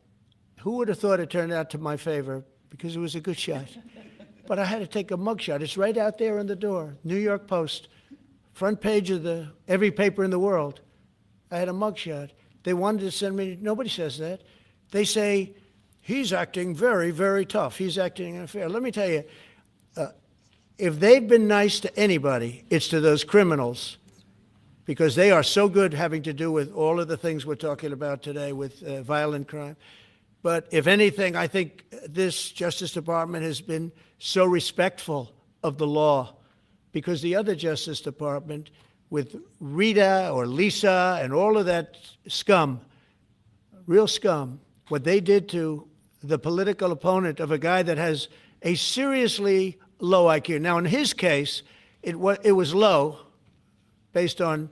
Who would have thought it turned out to my favor? Because it was a good shot. But I had to take a mugshot. It's right out there on the door. New York Post, front page of every paper in the world. I had a mugshot. They wanted to send me, nobody says that. They say, he's acting very, very tough. He's acting unfair. Let me tell you, if they've been nice to anybody, it's to those criminals, because they are so good having to do with all of the things we're talking about today with violent crime. But if anything, I think this Justice Department has been so respectful of the law, because the other Justice Department, with Rita or Lisa and all of that scum, real scum, what they did to the political opponent of a guy that has a seriously low IQ. Now, in his case, it was low based on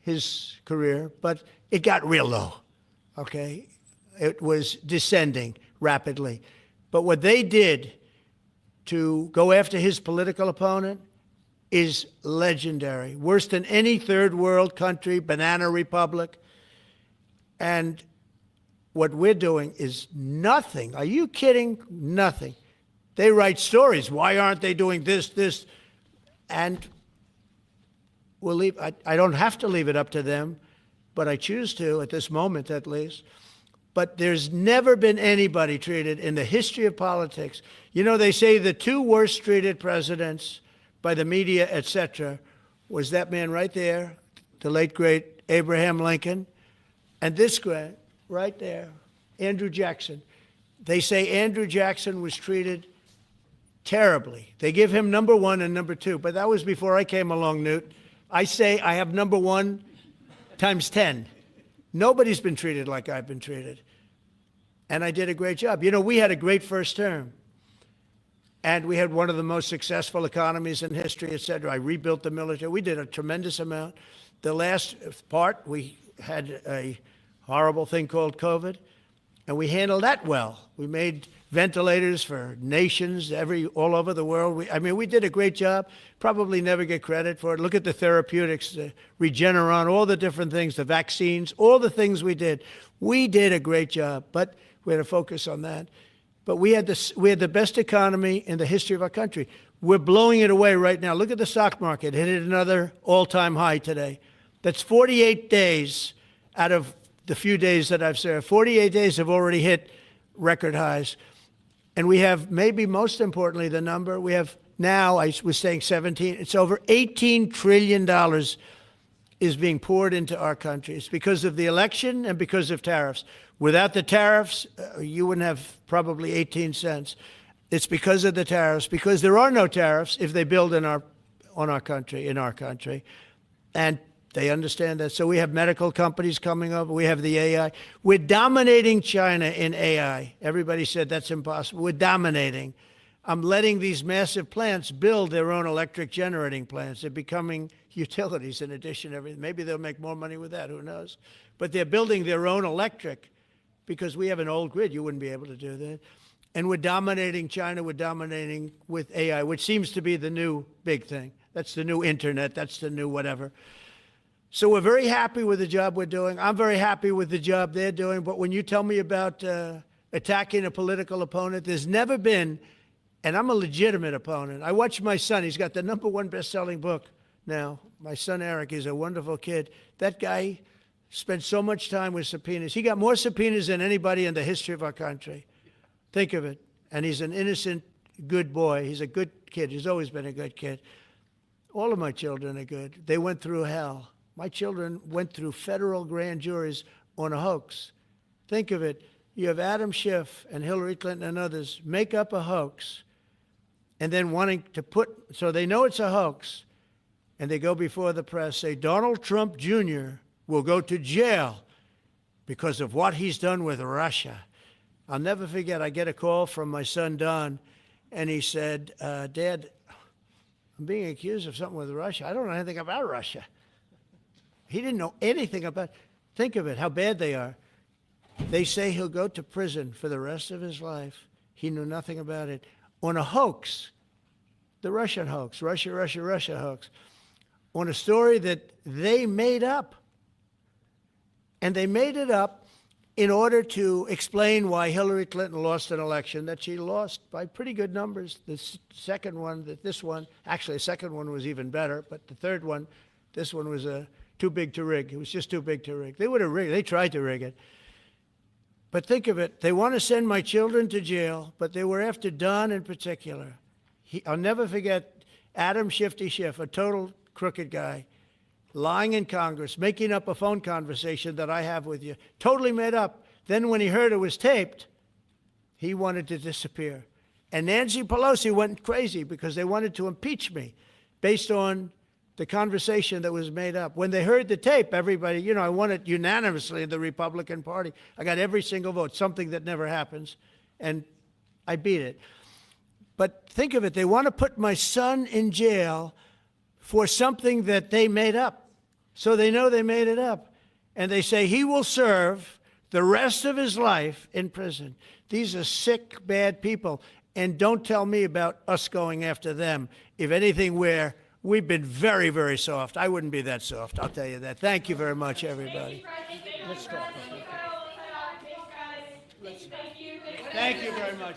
his career, but it got real low, okay? It was descending rapidly. But what they did to go after his political opponent is legendary, worse than any third world country, banana republic. And what we're doing is nothing. Are you kidding? Nothing. They write stories. Why aren't they doing this? And we'll leave. I don't have to leave it up to them, but I choose to at this moment at least. But there's never been anybody treated in the history of politics. You know, they say the 2 worst treated presidents by the media, etc., was that man right there, the late, great Abraham Lincoln, and this guy right there, Andrew Jackson. They say Andrew Jackson was treated terribly. They give him number 1 and number 2, but that was before I came along, Newt. I say I have number 1 times 10. Nobody's been treated like I've been treated. And I did a great job. You know, we had a great first term. And we had one of the most successful economies in history, et cetera. I rebuilt the military. We did a tremendous amount. The last part, we had a horrible thing called COVID, and we handled that well. We made ventilators for nations all over the world. We did a great job. Probably never get credit for it. Look at the therapeutics, the Regeneron, all the different things, the vaccines, all the things we did. We did a great job, but we had to focus on that. But we had the best economy in the history of our country. We're blowing it away right now. Look at the stock market. It hit another all-time high today. That's 48 days out of the few days that I've served. 48 days have already hit record highs. And we have, maybe most importantly, the number, we have now, I was saying 17, it's over $18 trillion is being poured into our country. It's because of the election and because of tariffs. Without the tariffs, you wouldn't have probably 18 cents. It's because of the tariffs, because there are no tariffs if they build in our country. And they understand that. So we have medical companies coming over. We have the AI. We're dominating China in AI. Everybody said that's impossible. We're dominating. I'm letting these massive plants build their own electric generating plants. They're becoming utilities in addition to everything. Maybe they'll make more money with that. Who knows? But they're building their own electric because we have an old grid. You wouldn't be able to do that. And we're dominating China. We're dominating with AI, which seems to be the new big thing. That's the new internet. That's the new whatever. So we're very happy with the job we're doing. I'm very happy with the job they're doing. But when you tell me about attacking a political opponent, there's never been, and I'm a legitimate opponent. I watch my son. He's got the #1 best-selling book now. My son, Eric, is a wonderful kid. That guy spent so much time with subpoenas. He got more subpoenas than anybody in the history of our country. Think of it. And he's an innocent, good boy. He's a good kid. He's always been a good kid. All of my children are good. They went through hell. My children went through federal grand juries on a hoax. Think of it. You have Adam Schiff and Hillary Clinton and others make up a hoax and then wanting to so they know it's a hoax, and they go before the press, say Donald Trump Jr. will go to jail because of what he's done with Russia. I'll never forget, I get a call from my son, Don, and he said, Dad, I'm being accused of something with Russia. I don't know anything about Russia. He didn't know anything about. Think of it, how bad they are. They say he'll go to prison for the rest of his life. He knew nothing about it. On a hoax, the Russian hoax, Russia hoax, on a story that they made up. And they made it up in order to explain why Hillary Clinton lost an election that she lost by pretty good numbers. The second one, actually the second one was even better, but the third one, this one was too big to rig. It was just too big to rig. They would have rigged. They tried to rig it. But think of it. They want to send my children to jail, but they were after Don in particular. I'll never forget Adam Shifty Schiff, a total crooked guy, lying in Congress, making up a phone conversation that I have with you, totally made up. Then when he heard it was taped, he wanted to disappear. And Nancy Pelosi went crazy because they wanted to impeach me based on the conversation that was made up. When they heard the tape, everybody, I won it unanimously in the Republican Party. I got every single vote, something that never happens, and I beat it. But think of it, they want to put my son in jail for something that they made up. So they know they made it up. And they say he will serve the rest of his life in prison. These are sick, bad people. And don't tell me about us going after them. If anything, we've been very, very soft. I wouldn't be that soft, I'll tell you that. Thank you very much, everybody. Let's talk. Thank you very much.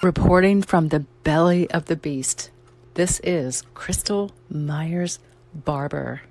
Reporting from the belly of the beast, this is Crystal Myers-Barber.